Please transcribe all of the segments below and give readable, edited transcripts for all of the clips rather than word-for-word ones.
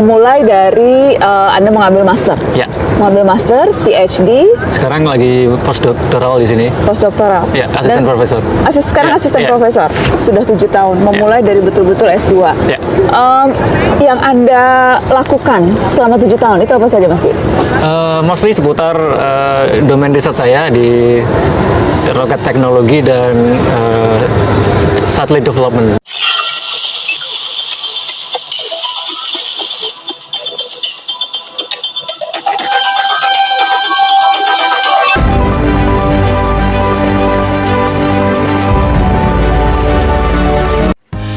Mulai dari Anda mengambil master, Ya, mengambil master, PhD, sekarang lagi postdoktoral di sini. postdoktoral. Ya, asisten profesor. Sekarang Ya, asisten ya. profesor, sudah 7 tahun, memulai dari betul-betul S2. Ya. Yang Anda lakukan selama 7 tahun itu apa saja, Mas Dwi? Mostly seputar domain riset saya di roket teknologi dan satellite development.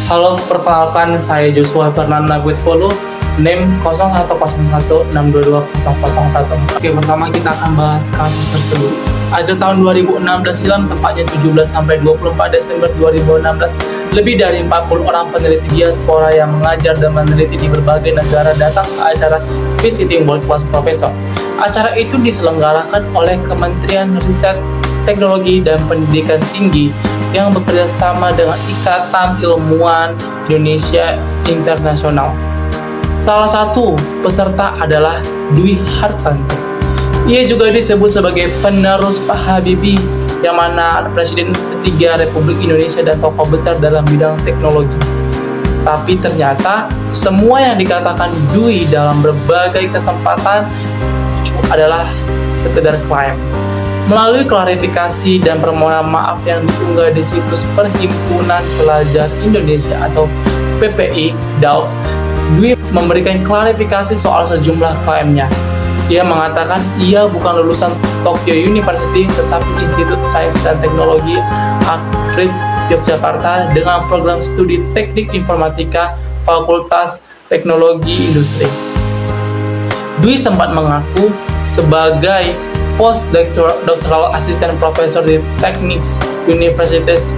Halo, perkenalkan saya Joshua Fernanda Guetpolo, NIM 0101622001. Oke, pertama kita akan bahas kasus tersebut. Ada tahun 2016 silam, tepatnya 17 sampai 24 Desember 2016, lebih dari 40 orang peneliti diaspora yang mengajar dan meneliti di berbagai negara datang ke acara Visiting World Class Professor. Acara itu diselenggarakan oleh Kementerian Riset, Teknologi dan Pendidikan Tinggi yang bekerja sama dengan Ikatan Ilmuwan Indonesia Internasional. Salah satu peserta adalah Dwi Hartanto. Ia juga disebut sebagai penerus Pak Habibie, yang mana Presiden ketiga Republik Indonesia dan tokoh besar dalam bidang teknologi. Tapi ternyata semua yang dikatakan Dwi dalam berbagai kesempatan adalah sekedar klaim. Melalui klarifikasi dan permohonan maaf yang diunggah di situs Perhimpunan Pelajar Indonesia atau PPI DAUF, Dwi memberikan klarifikasi soal sejumlah klaimnya. Ia mengatakan ia bukan lulusan Tokyo University tetapi Institut Sains dan Teknologi Akrit Yogyakarta dengan program studi Teknik Informatika Fakultas Teknologi Industri. Dwi sempat mengaku sebagai postdoctoral assistant professor di Technics Universities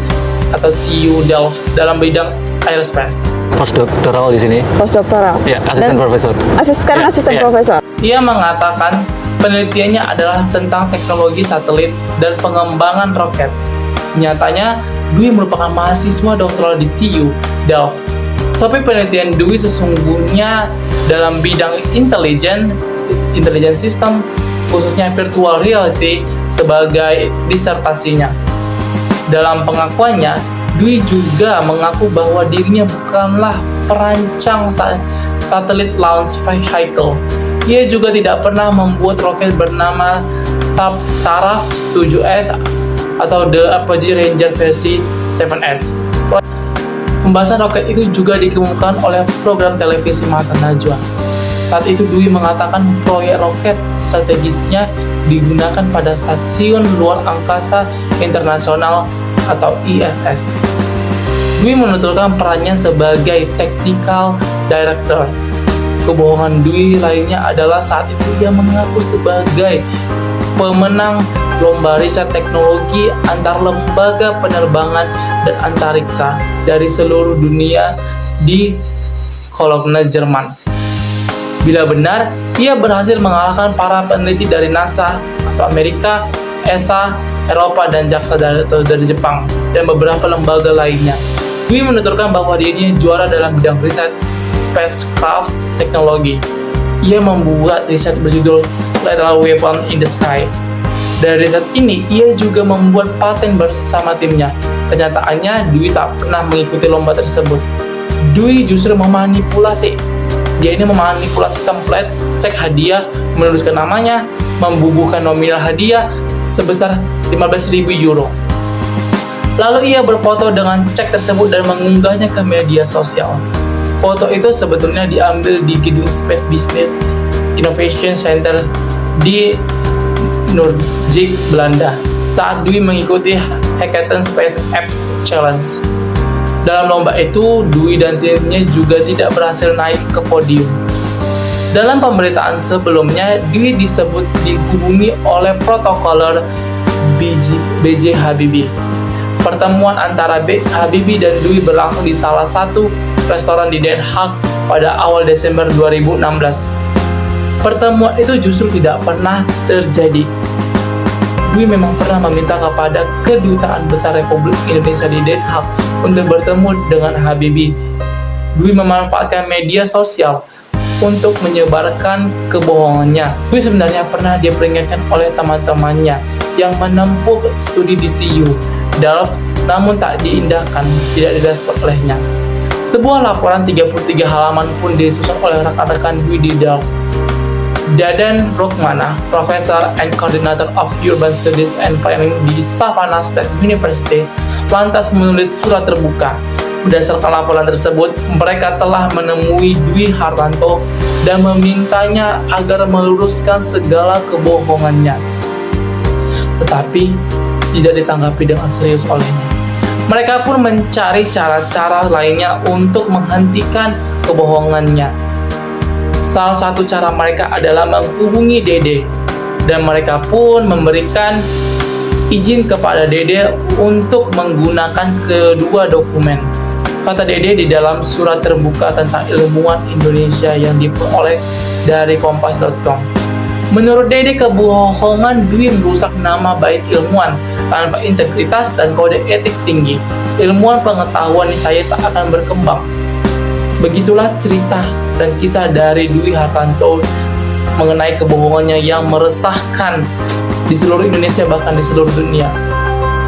atau TU Delft dalam bidang aerospace. Postdoktoral di sini. Postdoktoral. Ya, asisten profesor. Sekarang Ya, asisten ya. profesor. Ia mengatakan penelitiannya adalah tentang teknologi satelit dan pengembangan roket. Nyatanya, Dwi merupakan mahasiswa doktoral di TU Delft. Tapi penelitian Dwi sesungguhnya dalam bidang intelligence system, khususnya virtual reality, sebagai disertasinya. Dalam pengakuannya, Dwi juga mengaku bahwa dirinya bukanlah perancang satelit launch vehicle. Ia juga tidak pernah membuat roket bernama Taraf 7S atau The Apogee Ranger versi 7S. Pembahasan roket itu juga dikemukakan oleh program televisi Mata Najwa. Saat itu Dwi mengatakan proyek roket strategisnya digunakan pada Stasiun Luar Angkasa Internasional atau ISS. Dwi menuturkan perannya sebagai Technical Director. Kebohongan Dwi lainnya adalah saat itu ia mengaku sebagai pemenang lomba riset teknologi antar lembaga penerbangan dan antariksa dari seluruh dunia di Cologne, Jerman. Bila benar, ia berhasil mengalahkan para peneliti dari NASA atau Amerika, ESA, Eropa, dan JAXA dari Jepang, dan beberapa lembaga lainnya. Dwi menuturkan bahwa dirinya juara dalam bidang riset spacecraft teknologi. Ia membuat riset berjudul Lethal Weapon in the Sky. Dari riset ini, ia juga membuat paten bersama timnya. Kenyataannya, Dwi tak pernah mengikuti lomba tersebut. Dwi justru memanipulasi. Dia ini memanipulasi template cek hadiah, menuliskan namanya, membubuhkan nominal hadiah sebesar 15.000 euro. Lalu ia berfoto dengan cek tersebut dan mengunggahnya ke media sosial. Foto itu sebetulnya diambil di gedung Space Business Innovation Center di Noordwijk, Belanda, saat Dwi mengikuti Hackathon Space Apps Challenge. Dalam lomba itu, Dwi dan timnya juga tidak berhasil naik ke podium. Dalam pemberitaan sebelumnya, Dwi disebut dihubungi oleh protokoler B.J. Habibie. Pertemuan antara Habibie dan Dwi berlangsung di salah satu restoran di Den Haag pada awal Desember 2016. Pertemuan itu justru tidak pernah terjadi. Dwi memang pernah meminta kepada Kedutaan Besar Republik Indonesia di Den Haag untuk bertemu dengan Habibie. Dwi memanfaatkan media sosial untuk menyebarkan kebohongannya. Dwi sebenarnya pernah diperingatkan oleh teman-temannya yang menempuh studi di TU Delft, namun tak diindahkan, tidak direspon olehnya. Sebuah laporan 33 halaman pun disusun oleh rekan-rekan Dwi di Delft. Dadan Rukmana, Professor and Coordinator of Urban Studies and Planning di Savannah State University, lantas menulis surat terbuka. Berdasarkan laporan tersebut, mereka telah menemui Dwi Hartanto dan memintanya agar meluruskan segala kebohongannya. Tetapi tidak ditanggapi dengan serius olehnya. Mereka pun mencari cara-cara lainnya untuk menghentikan kebohongannya. Salah satu cara mereka adalah menghubungi Dede, dan mereka pun memberikan izin kepada Dede untuk menggunakan kedua dokumen. Kata Dede di dalam surat terbuka tentang ilmuwan Indonesia yang diperoleh dari kompas.com. Menurut Dede, kebohongan Dwi merusak nama baik ilmuwan tanpa integritas dan kode etik tinggi. Ilmuwan pengetahuan niscaya tak akan berkembang. Begitulah cerita dan kisah dari Dwi Hartanto mengenai kebohongannya yang meresahkan di seluruh Indonesia, bahkan di seluruh dunia.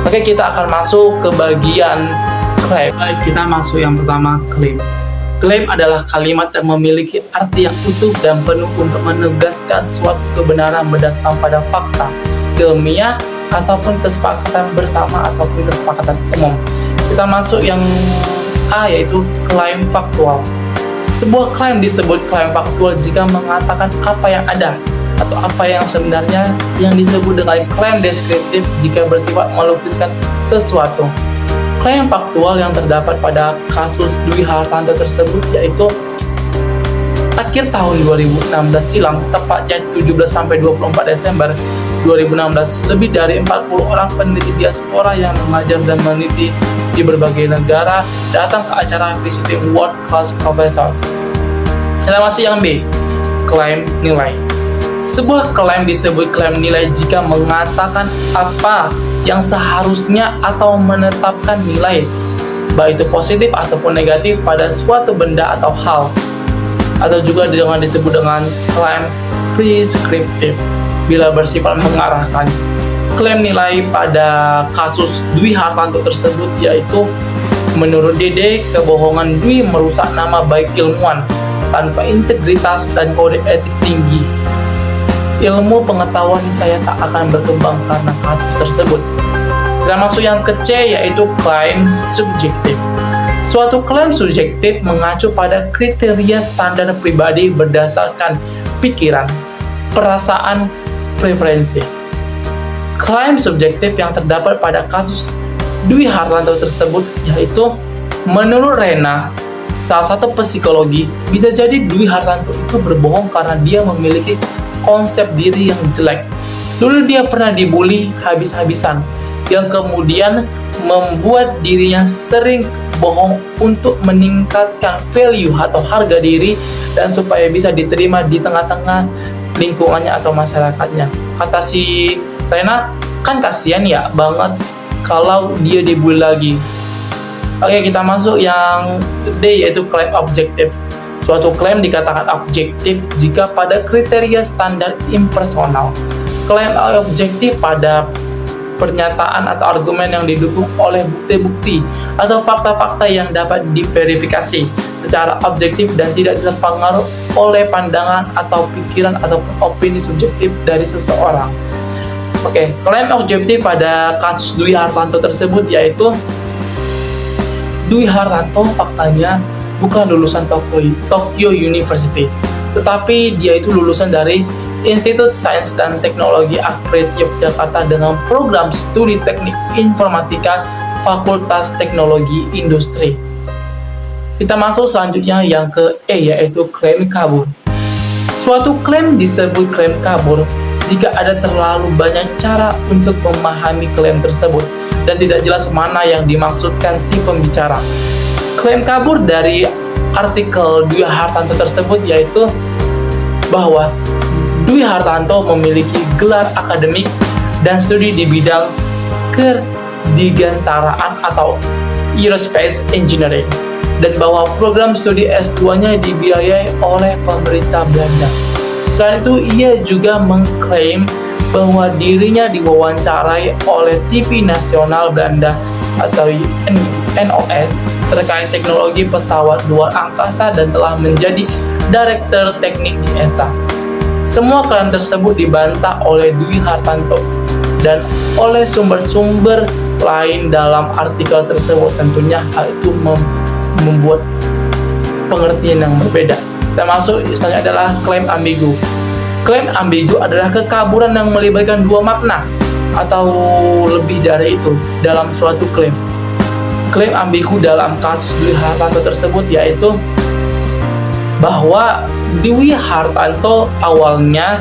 Oke, kita akan masuk ke bagian klaim. Baik, kita masuk yang pertama, klaim. Klaim adalah kalimat yang memiliki arti yang utuh dan penuh untuk menegaskan suatu kebenaran berdasarkan pada fakta, ilmiah, ataupun kesepakatan bersama ataupun kesepakatan umum. Kita masuk yang A, yaitu klaim faktual. Sebuah klaim disebut klaim faktual jika mengatakan apa yang ada atau apa yang sebenarnya, yang disebut dengan klaim deskriptif jika bersifat melukiskan sesuatu. Klaim faktual yang terdapat pada kasus Dwi Hartanto tersebut yaitu akhir tahun 2016 silam, tepatnya 17-24 Desember 2016, lebih dari 40 orang peneliti diaspora yang mengajar dan meneliti di berbagai negara datang ke acara Visiting World Class Professor. Kita masuk yang B, klaim nilai. Sebuah klaim disebut klaim nilai jika mengatakan apa yang seharusnya atau menetapkan nilai, baik itu positif ataupun negatif pada suatu benda atau hal, atau juga dengan disebut dengan klaim preskriptif bila bersifat mengarahkan. Klaim nilai pada kasus Dwi Hartanto tersebut yaitu, menurut Dede, kebohongan Dwi merusak nama baik ilmuwan tanpa integritas dan kode etik tinggi. Ilmu pengetahuan saya tak akan berkembang karena kasus tersebut. Kita masuk yang ke C, yaitu klaim subjektif. Suatu klaim subjektif mengacu pada kriteria standar pribadi berdasarkan pikiran, perasaan, preferensi. Klaim subjektif yang terdapat pada kasus Dwi Hartanto tersebut yaitu, menurut Rena, salah satu psikologi, bisa jadi Dwi Hartanto itu berbohong karena dia memiliki konsep diri yang jelek. Dulu dia pernah dibully habis-habisan, yang kemudian membuat dirinya sering bohong untuk meningkatkan value atau harga diri dan supaya bisa diterima di tengah-tengah lingkungannya atau masyarakatnya. Kata si Rena, kan kasihan ya banget kalau dia dibully lagi. Oke, kita masuk yang D, yaitu klaim objektif. Suatu klaim dikatakan objektif jika pada kriteria standar impersonal. Klaim objektif pada pernyataan atau argumen yang didukung oleh bukti-bukti atau fakta-fakta yang dapat diverifikasi secara objektif dan tidak terpengaruh oleh pandangan atau pikiran ataupun opini subjektif dari seseorang. Oke, klaim objektif pada kasus Dwi Hartanto tersebut yaitu, Dwi Hartanto faktanya bukan lulusan Tokyo University, tetapi dia itu lulusan dari Institut Sains dan Teknologi Akrit Yogyakarta dengan program studi teknik informatika Fakultas Teknologi Industri. Kita masuk selanjutnya yang ke E, yaitu klaim kabur. Suatu klaim disebut klaim kabur jika ada terlalu banyak cara untuk memahami klaim tersebut dan tidak jelas mana yang dimaksudkan si pembicara. Klaim kabur dari artikel Dwi Hartanto tersebut yaitu bahwa Dwi Hartanto memiliki gelar akademik dan studi di bidang kedirgantaraan atau Aerospace Engineering. dan bahwa program studi S2-nya dibiayai oleh pemerintah Belanda. Selain itu, ia juga mengklaim bahwa dirinya diwawancarai oleh TV Nasional Belanda atau NOS terkait teknologi pesawat luar angkasa dan telah menjadi Direktur Teknik di ESA. Semua klaim tersebut dibantah oleh Dwi Hartanto dan oleh sumber-sumber lain dalam artikel tersebut. Tentunya hal itu membuat pengertian yang berbeda. Termasuk istilahnya adalah klaim ambigu. Klaim ambigu adalah kekaburan yang melibatkan dua makna atau lebih dari itu dalam suatu klaim. Klaim ambigu dalam kasus Dwi Hartanto tersebut yaitu bahwa Dwi Hartanto awalnya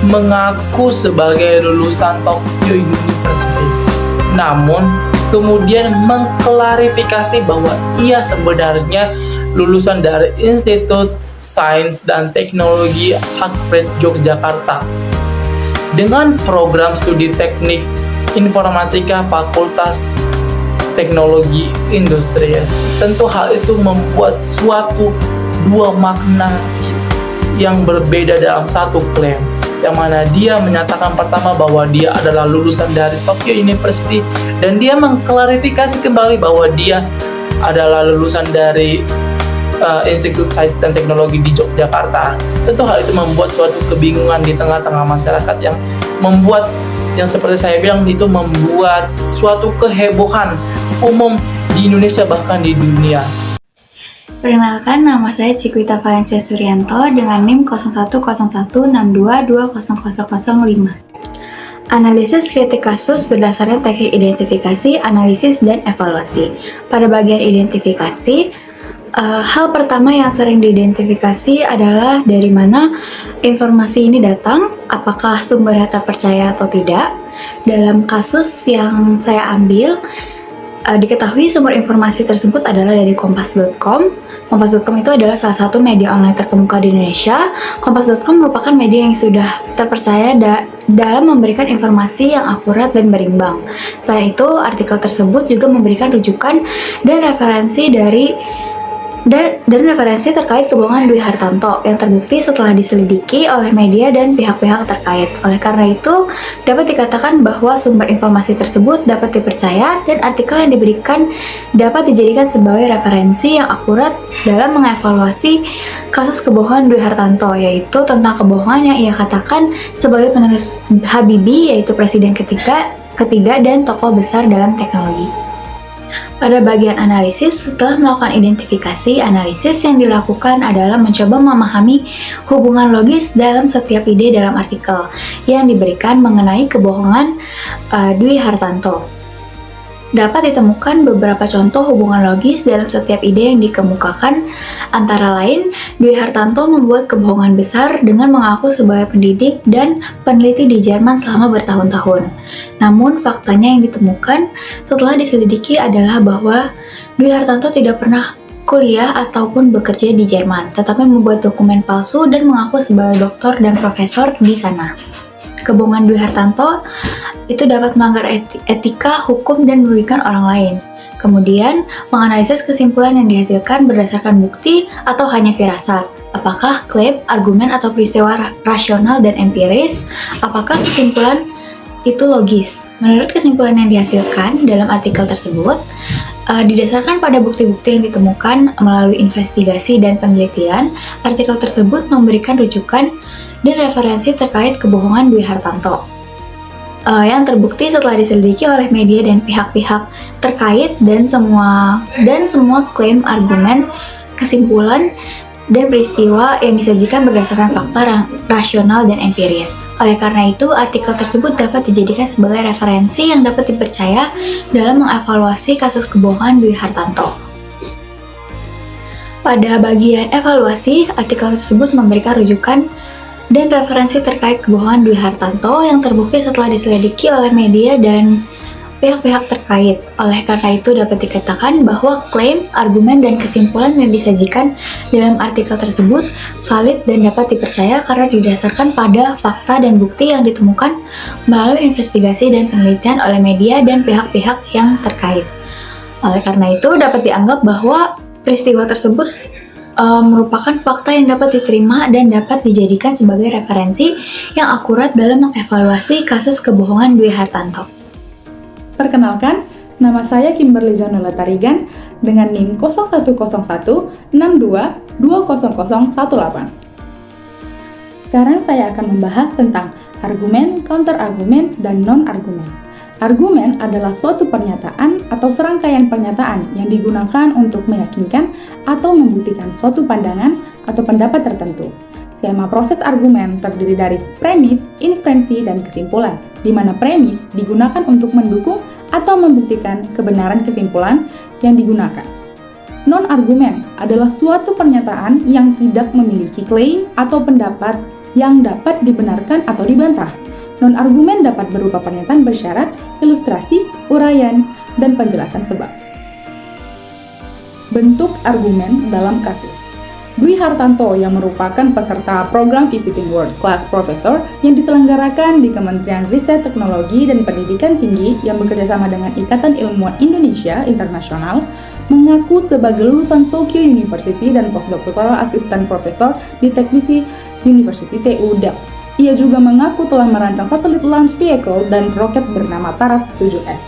mengaku sebagai lulusan Tokyo University, namun kemudian mengklarifikasi bahwa ia sebenarnya lulusan dari Institut Sains dan Teknologi Akpred Yogyakarta dengan program studi teknik informatika Fakultas Teknologi Industri. Tentu hal itu membuat suatu dua makna yang berbeda dalam satu klaim, yang mana dia menyatakan pertama bahwa dia adalah lulusan dari Tokyo University dan dia mengklarifikasi kembali bahwa dia adalah lulusan dari Institut Sains dan Teknologi di Yogyakarta. Tentu hal itu membuat suatu kebingungan di tengah-tengah masyarakat yang membuat, yang seperti saya bilang, itu membuat suatu kehebohan umum di Indonesia bahkan di dunia. Perkenalkan, nama saya Cikwita Valencia Suryanto dengan NIM 011622200005. Analisis kritik kasus berdasarkan teknik identifikasi, analisis, dan evaluasi. Pada bagian identifikasi, hal pertama yang sering diidentifikasi adalah dari mana informasi ini datang, apakah sumbernya terpercaya atau tidak. Dalam kasus yang saya ambil, diketahui sumber informasi tersebut adalah dari kompas.com. Kompas.com itu adalah salah satu media online terkemuka di Indonesia. Kompas.com merupakan media yang sudah terpercaya dalam memberikan informasi yang akurat dan berimbang. Selain itu, artikel tersebut juga memberikan rujukan dan referensi referensi terkait kebohongan Dwi Hartanto yang terbukti setelah diselidiki oleh media dan pihak-pihak terkait. Oleh karena itu, dapat dikatakan bahwa sumber informasi tersebut dapat dipercaya dan artikel yang diberikan dapat dijadikan sebagai referensi yang akurat dalam mengevaluasi kasus kebohongan Dwi Hartanto, yaitu tentang kebohongan yang ia katakan sebagai penerus Habibie, yaitu presiden ketiga dan tokoh besar dalam teknologi. Pada bagian analisis, setelah melakukan identifikasi, analisis yang dilakukan adalah mencoba memahami hubungan logis dalam setiap ide dalam artikel yang diberikan mengenai kebohongan Dwi Hartanto. Dapat ditemukan beberapa contoh hubungan logis dalam setiap ide yang dikemukakan, antara lain Dwi Hartanto membuat kebohongan besar dengan mengaku sebagai pendidik dan peneliti di Jerman selama bertahun-tahun. Namun faktanya yang ditemukan setelah diselidiki adalah bahwa Dwi Hartanto tidak pernah kuliah ataupun bekerja di Jerman, tetapi membuat dokumen palsu dan mengaku sebagai doktor dan profesor di sana. Kebohongan Dwi Hartanto itu dapat melanggar etika, hukum, dan merugikan orang lain. Kemudian, menganalisis kesimpulan yang dihasilkan berdasarkan bukti atau hanya firasat. Apakah klaim, argumen, atau peristiwa rasional dan empiris? Apakah kesimpulan itu logis? Menurut kesimpulan yang dihasilkan dalam artikel tersebut, didasarkan pada bukti-bukti yang ditemukan melalui investigasi dan penelitian, artikel tersebut memberikan rujukan dan referensi terkait kebohongan Dwi Hartanto yang terbukti setelah diselidiki oleh media dan pihak-pihak terkait, dan semua klaim, argumen, kesimpulan, dan peristiwa yang disajikan berdasarkan fakta rasional dan empiris. Oleh karena itu, artikel tersebut dapat dijadikan sebagai referensi yang dapat dipercaya dalam mengevaluasi kasus kebohongan Dwi Hartanto. Pada bagian evaluasi, artikel tersebut memberikan rujukan dan referensi terkait kebohongan Dwi Hartanto yang terbukti setelah diselidiki oleh media dan pihak-pihak terkait. Oleh karena itu dapat dikatakan bahwa klaim, argumen, dan kesimpulan yang disajikan dalam artikel tersebut valid dan dapat dipercaya karena didasarkan pada fakta dan bukti yang ditemukan melalui investigasi dan penelitian oleh media dan pihak-pihak yang terkait. Oleh karena itu dapat dianggap bahwa Peristiwa tersebut merupakan fakta yang dapat diterima dan dapat dijadikan sebagai referensi yang akurat dalam mengevaluasi kasus kebohongan Dwi Hartanto. Perkenalkan, nama saya Kimberly Zanuela Tarigan dengan NIM 010162200018. Sekarang saya akan membahas tentang argumen, counter-argumen, dan non-argumen. Argumen adalah suatu pernyataan atau serangkaian pernyataan yang digunakan untuk meyakinkan atau membuktikan suatu pandangan atau pendapat tertentu. Skema proses argumen terdiri dari premis, inferensi, dan kesimpulan, di mana premis digunakan untuk mendukung atau membuktikan kebenaran kesimpulan yang digunakan. Non-argumen adalah suatu pernyataan yang tidak memiliki klaim atau pendapat yang dapat dibenarkan atau dibantah. Non-argumen dapat berupa pernyataan bersyarat, ilustrasi, uraian, dan penjelasan sebab. Bentuk argumen dalam kasus. Dwi Hartanto yang merupakan peserta program Visiting World Class Professor yang diselenggarakan di Kementerian Riset Teknologi dan Pendidikan Tinggi yang bekerjasama dengan Ikatan Ilmuwan Indonesia Internasional, mengaku sebagai lulusan Tokyo University dan postdoctoral assistant professor di Teknisi University TU Delft. Ia juga mengaku telah merancang satelit launch vehicle dan roket bernama Taraf 7S.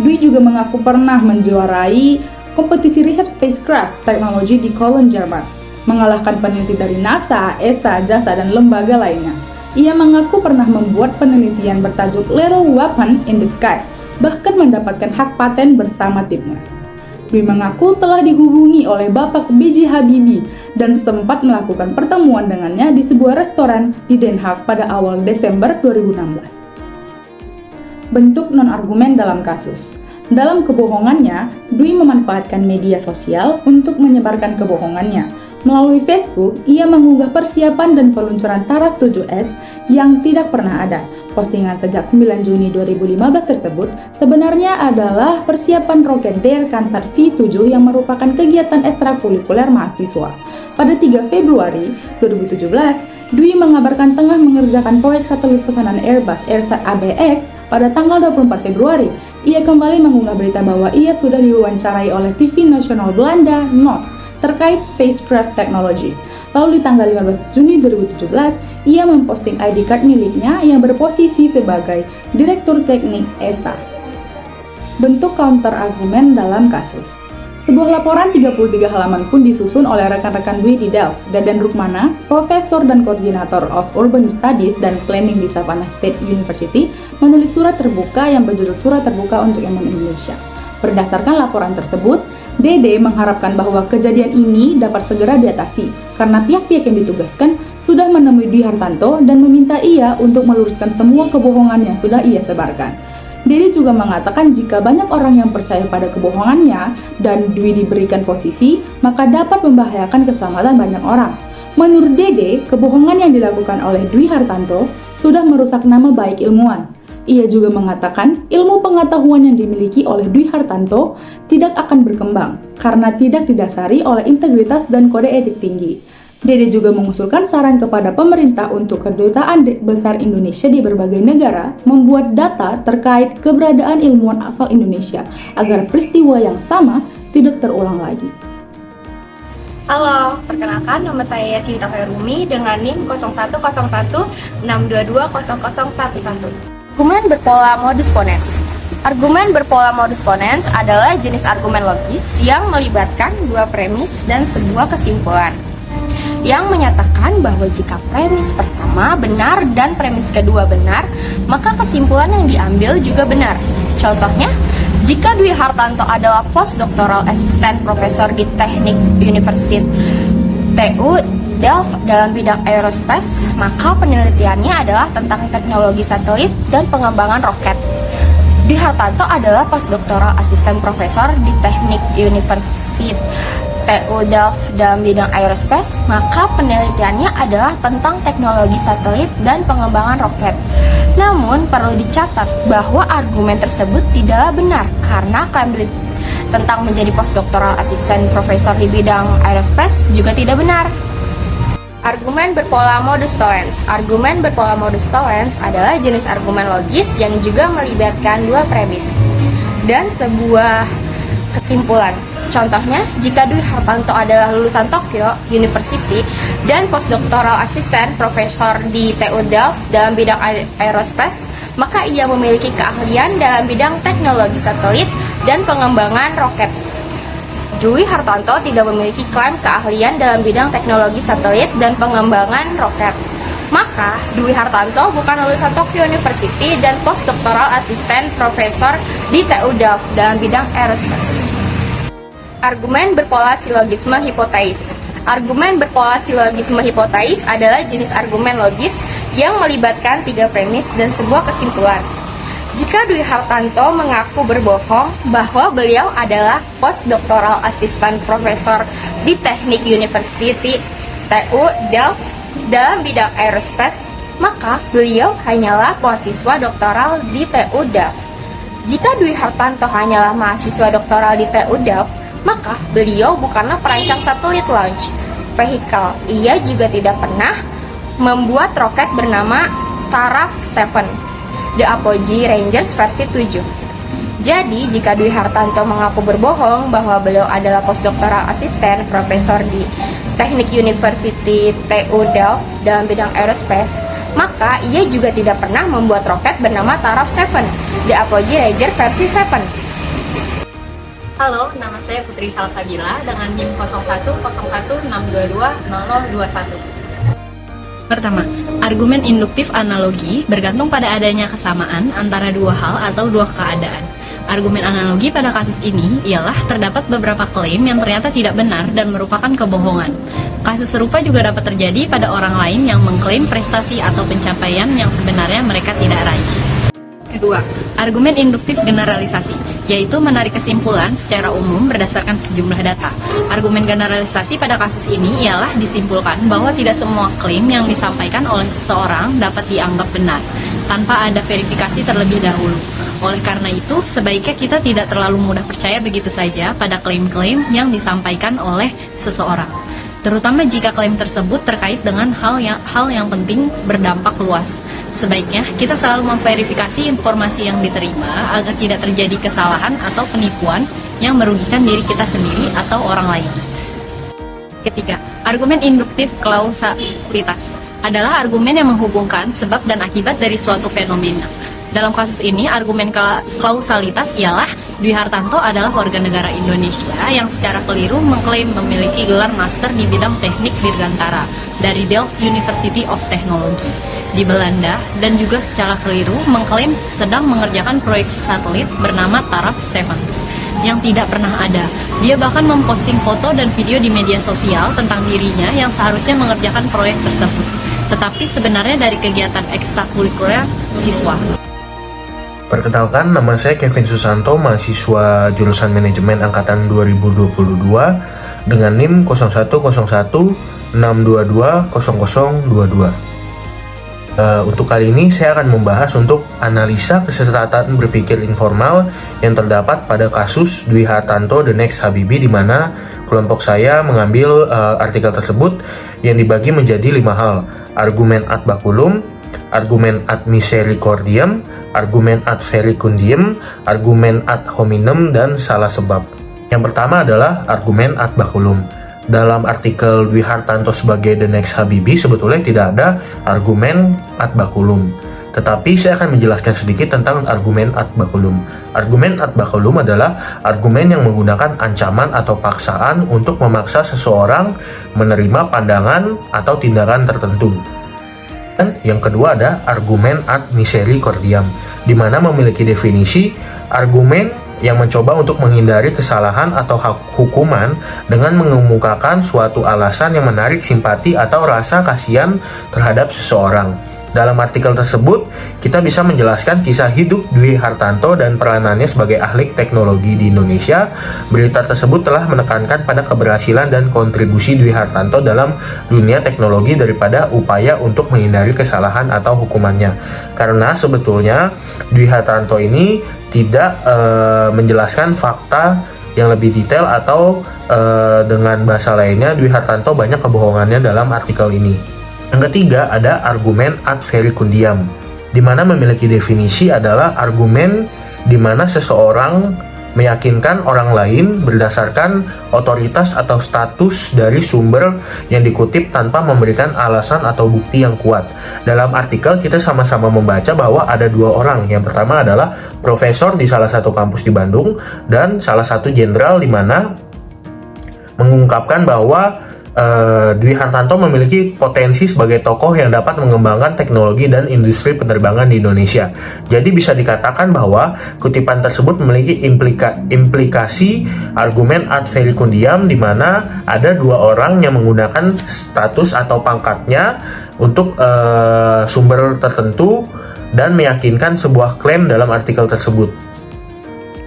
Dwi juga mengaku pernah menjuarai kompetisi riset spacecraft teknologi di Cologne, Jerman, mengalahkan peneliti dari NASA, ESA, JAXA, dan lembaga lainnya. Ia mengaku pernah membuat penelitian bertajuk Little Weapon in the Sky, bahkan mendapatkan hak paten bersama timnya. Dwi mengaku telah dihubungi oleh Bapak B.J. Habibie dan sempat melakukan pertemuan dengannya di sebuah restoran di Den Haag pada awal Desember 2016. Bentuk non-argumen dalam kasus. Dalam kebohongannya, Dwi memanfaatkan media sosial untuk menyebarkan kebohongannya. Melalui Facebook, ia mengunggah persiapan dan peluncuran Taraf 7S yang tidak pernah ada. Postingan sejak 9 Juni 2015 tersebut sebenarnya adalah persiapan roket Dare Kansat V7 yang merupakan kegiatan ekstrakurikuler mahasiswa. Pada 3 Februari 2017, Dwi mengabarkan tengah mengerjakan proyek satelit pesanan Airbus AirSat ABX. Pada tanggal 24 Februari, ia kembali mengunggah berita bahwa ia sudah diwawancarai oleh TV nasional Belanda, NOS, terkait spacecraft technology. Lalu di tanggal 15 Juni 2017, ia memposting ID card miliknya yang berposisi sebagai Direktur Teknik ESA. Bentuk counter argumen dalam kasus. Sebuah laporan 33 halaman pun disusun oleh rekan-rekan Dwi di Delft, Dadan Rukmana, Profesor dan Koordinator of Urban Studies dan Planning di Savannah State University, menulis surat terbuka yang berjudul Surat Terbuka untuk Ilmuwan Indonesia. Berdasarkan laporan tersebut, Dede mengharapkan bahwa kejadian ini dapat segera diatasi karena pihak-pihak yang ditugaskan sudah menemui Dwi Hartanto dan meminta ia untuk meluruskan semua kebohongan yang sudah ia sebarkan. Dede juga mengatakan jika banyak orang yang percaya pada kebohongannya dan Dwi diberikan posisi, maka dapat membahayakan keselamatan banyak orang. Menurut Dede, kebohongan yang dilakukan oleh Dwi Hartanto sudah merusak nama baik ilmuwan. Ia juga mengatakan ilmu pengetahuan yang dimiliki oleh Dwi Hartanto tidak akan berkembang karena tidak didasari oleh integritas dan kode etik tinggi. Dede juga mengusulkan saran kepada pemerintah untuk kedutaan besar Indonesia di berbagai negara membuat data terkait keberadaan ilmuwan asal Indonesia agar peristiwa yang sama tidak terulang lagi. Halo, perkenalkan nama saya Yasinta Khairumi dengan NIM 0111620011. Argumen berpola modus ponens. Argumen berpola modus ponens adalah jenis argumen logis yang melibatkan dua premis dan sebuah kesimpulan, yang menyatakan bahwa jika premis pertama benar dan premis kedua benar, maka kesimpulan yang diambil juga benar. Contohnya, jika Dwi Hartanto adalah postdoctoral assistant professor di Teknik University TU Delft dalam bidang aerospace, maka penelitiannya adalah tentang teknologi satelit dan pengembangan roket. Dwi Hartanto adalah postdoctoral assistant professor di Teknik University TU Delft dalam bidang aerospace, maka penelitiannya adalah tentang teknologi satelit dan pengembangan roket. Namun, perlu dicatat bahwa argumen tersebut tidaklah benar karena klaim tentang menjadi postdoctoral assistant professor di bidang aerospace juga tidak benar. Argumen berpola modus tollens. Argumen berpola modus tollens adalah jenis argumen logis yang juga melibatkan dua premis dan sebuah kesimpulan. Contohnya, jika Dwi Hartanto adalah lulusan Tokyo University dan postdoctoral assistant profesor di TU Delft dalam bidang aerospace, maka ia memiliki keahlian dalam bidang teknologi satelit dan pengembangan roket. Dwi Hartanto tidak memiliki klaim keahlian dalam bidang teknologi satelit dan pengembangan roket. Maka, Dwi Hartanto bukan lulusan Tokyo University dan postdoctoral assistant profesor di TU Delft dalam bidang aerospace. Argumen berpola silogisme hipotesis. Argumen berpola silogisme hipotesis adalah jenis argumen logis yang melibatkan 3 premis dan sebuah kesimpulan. Jika Dwi Hartanto mengaku berbohong bahwa beliau adalah postdoctoral assistant profesor di Teknik University TU Delft dalam bidang aerospace, maka beliau hanyalah mahasiswa doktoral di TU Delft. Jika Dwi Hartanto hanyalah mahasiswa doktoral di TU Delft, maka beliau bukanlah perancang satelit launch vehicle. Ia juga tidak pernah membuat roket bernama Taraf 7, The Apogee Rangers versi 7. Jadi, jika Dwi Hartanto mengaku berbohong bahwa beliau adalah postdoctoral assistant profesor di Teknik University TU Delft dalam bidang aerospace, maka ia juga tidak pernah membuat roket bernama Taraf 7, The Apogee Rangers versi 7. Halo, nama saya Putri Salsabila dengan NIM 010162200021. Pertama, argumen induktif analogi bergantung pada adanya kesamaan antara dua hal atau dua keadaan. Argumen analogi pada kasus ini ialah terdapat beberapa klaim yang ternyata tidak benar dan merupakan kebohongan. Kasus serupa juga dapat terjadi pada orang lain yang mengklaim prestasi atau pencapaian yang sebenarnya mereka tidak raih. Kedua, argumen induktif generalisasi, yaitu menarik kesimpulan secara umum berdasarkan sejumlah data. Argumen generalisasi pada kasus ini ialah disimpulkan bahwa tidak semua klaim yang disampaikan oleh seseorang dapat dianggap benar, tanpa ada verifikasi terlebih dahulu. Oleh karena itu, sebaiknya kita tidak terlalu mudah percaya begitu saja pada klaim-klaim yang disampaikan oleh seseorang, terutama jika klaim tersebut terkait dengan hal yang penting berdampak luas. Sebaiknya kita selalu memverifikasi informasi yang diterima agar tidak terjadi kesalahan atau penipuan yang merugikan diri kita sendiri atau orang lain. Ketiga, argumen induktif kausalitas adalah argumen yang menghubungkan sebab dan akibat dari suatu fenomena. Dalam kasus ini, argumen kausalitas ialah Dwi Hartanto adalah warga negara Indonesia yang secara keliru mengklaim memiliki gelar master di bidang teknik dirgantara dari Delft University of Technology di Belanda dan juga secara keliru mengklaim sedang mengerjakan proyek satelit bernama Taraf 7 yang tidak pernah ada. Dia bahkan memposting foto dan video di media sosial tentang dirinya yang seharusnya mengerjakan proyek tersebut, tetapi sebenarnya dari kegiatan ekstrakurikuler siswa. Perkenalkan, nama saya Kevin Susanto, mahasiswa jurusan Manajemen Angkatan 2022 dengan NIM 010162200022. Untuk kali ini saya akan membahas untuk analisa kesesatan berpikir informal yang terdapat pada kasus Dwi Hartanto The Next Habibie, di mana kelompok saya mengambil artikel tersebut yang dibagi menjadi 5 hal: argumen ad baculum, argumen ad misericordiam, argumen ad verecundiam, argumen ad hominem, dan salah sebab. Yang pertama adalah argumen ad baculum. Dalam artikel Dwi Hartanto sebagai The Next Habibie sebetulnya tidak ada argumen ad baculum. Tetapi saya akan menjelaskan sedikit tentang argumen ad baculum. Argumen ad baculum adalah argumen yang menggunakan ancaman atau paksaan untuk memaksa seseorang menerima pandangan atau tindakan tertentu. Dan yang kedua ada argumen ad misericordiam, di mana memiliki definisi argumen yang mencoba untuk menghindari kesalahan atau hukuman dengan mengemukakan suatu alasan yang menarik simpati atau rasa kasihan terhadap seseorang. Dalam artikel tersebut, kita bisa menjelaskan kisah hidup Dwi Hartanto dan peranannya sebagai ahli teknologi di Indonesia. Berita tersebut telah menekankan pada keberhasilan dan kontribusi Dwi Hartanto dalam dunia teknologi daripada upaya untuk menghindari kesalahan atau hukumannya. Karena sebetulnya Dwi Hartanto ini tidak menjelaskan fakta yang lebih detail atau dengan bahasa lainnya Dwi Hartanto banyak kebohongannya dalam artikel ini. Yang ketiga ada argumen ad verecundiam, di mana memiliki definisi adalah argumen di mana seseorang meyakinkan orang lain berdasarkan otoritas atau status dari sumber yang dikutip tanpa memberikan alasan atau bukti yang kuat. Dalam artikel kita sama-sama membaca bahwa ada dua orang. Yang pertama adalah profesor di salah satu kampus di Bandung dan salah satu jenderal di mana mengungkapkan bahwa Dwi Hartanto memiliki potensi sebagai tokoh yang dapat mengembangkan teknologi dan industri penerbangan di Indonesia. Jadi bisa dikatakan bahwa kutipan tersebut memiliki implikasi argumen ad verecundiam di mana ada dua orang yang menggunakan status atau pangkatnya untuk sumber tertentu dan meyakinkan sebuah klaim dalam artikel tersebut.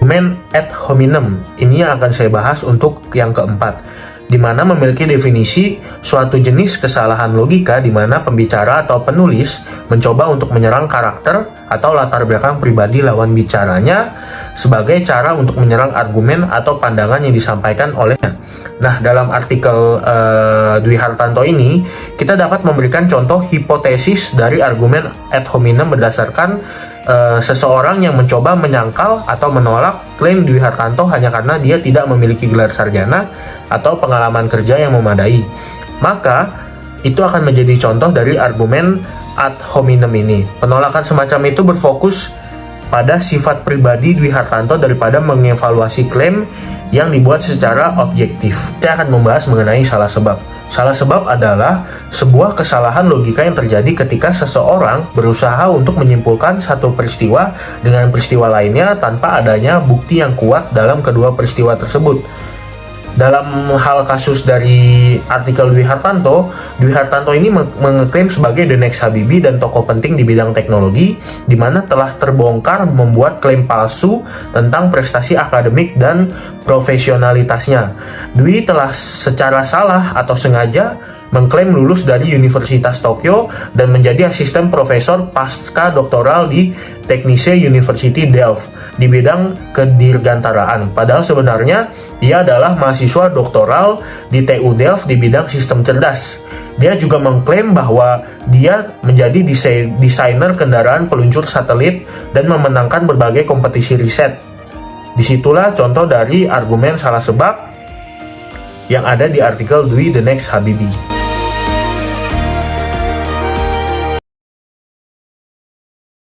Argumen ad hominem ini yang akan saya bahas untuk yang keempat, di mana memiliki definisi suatu jenis kesalahan logika di mana pembicara atau penulis mencoba untuk menyerang karakter atau latar belakang pribadi lawan bicaranya sebagai cara untuk menyerang argumen atau pandangan yang disampaikan olehnya. Nah, dalam artikel Dwi Hartanto ini, kita dapat memberikan contoh hipotesis dari argumen ad hominem berdasarkan seseorang yang mencoba menyangkal atau menolak klaim Dwi Hartanto hanya karena dia tidak memiliki gelar sarjana atau pengalaman kerja yang memadai. Maka itu akan menjadi contoh dari argumen ad hominem ini. Penolakan semacam itu berfokus pada sifat pribadi Dwi Hartanto daripada mengevaluasi klaim yang dibuat secara objektif. Saya akan membahas mengenai salah sebab. Salah sebab adalah sebuah kesalahan logika yang terjadi ketika seseorang berusaha untuk menyimpulkan satu peristiwa dengan peristiwa lainnya tanpa adanya bukti yang kuat dalam kedua peristiwa tersebut. Dalam hal kasus dari artikel Dwi Hartanto ini mengklaim sebagai the next Habibie dan tokoh penting di bidang teknologi, di mana telah terbongkar membuat klaim palsu tentang prestasi akademik dan profesionalitasnya. Dwi telah secara salah atau sengaja mengklaim lulus dari Universitas Tokyo dan menjadi asisten profesor pasca doktoral di Technische University Delft di bidang kedirgantaraan. Padahal sebenarnya ia adalah mahasiswa doktoral di TU Delft di bidang sistem cerdas. Dia juga mengklaim bahwa dia menjadi desainer kendaraan peluncur satelit dan memenangkan berbagai kompetisi riset. Disitulah contoh dari argumen salah sebab yang ada di artikel Dwi The Next Habibie.